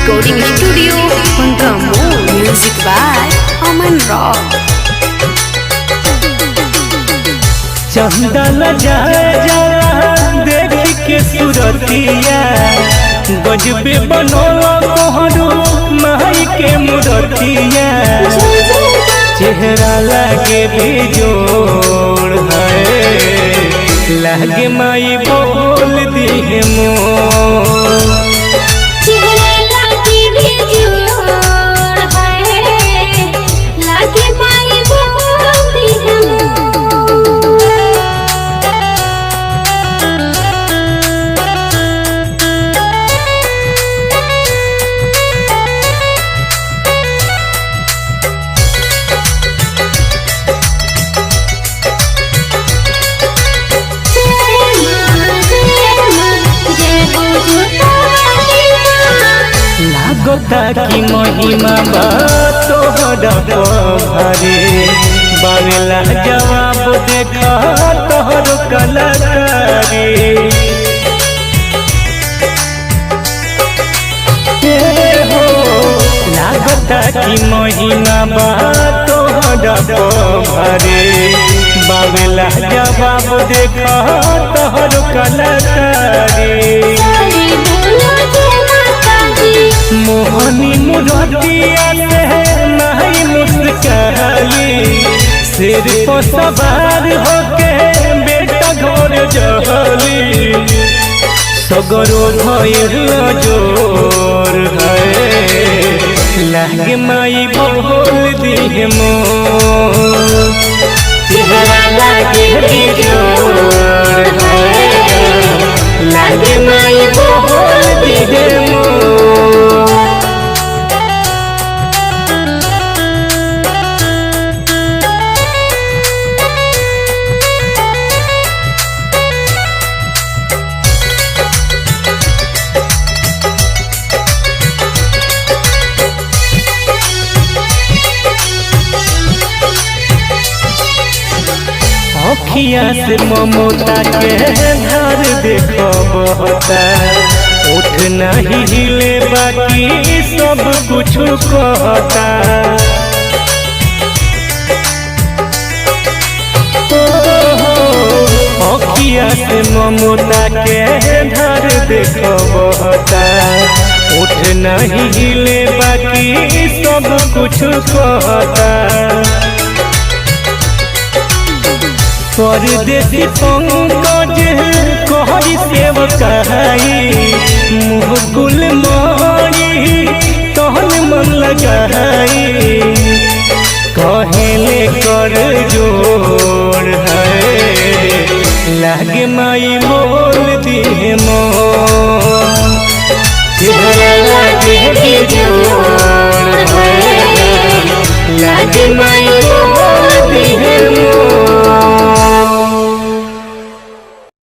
Recording Studio, Pangamo. Music by Aman Rock. चंदन जाए जरा देख के सुरतिया गजबे बनोलो तोहरो माई के मूरतिया चेहरा लागे बेजोड़ है लागे माई बोल दी मोर लागता की महिमा बा तोहरा भारे बावेला जवाब देखा तोहर कलाकारी हो लागता की महिमा बा तोहरा भारे बावेला जवाब देखा तोहर कलाकारी मोहनी मुरतिया से नहीं मुस्काली सिर पर सवार होके बेटा घर जहली सगरो भइल जोर है लागे माई बोल दी मोर चेहरा लागे जोर है लागे माई बोल दी मोर अखिया से ममता के धार देखो बहता उठ नहीं हिले बाकी सब कुछ कहता अखिया से ममता के धार देखो बहता उठ नहीं हिले बाकी सब कुछ कहता परदेसी पंकज कहरी सेवकाई मुँह गुल मारी तहन मन लगाई कहले कर जोड़ है लागे माई बोल दी मोर चेहरा लागे जोड़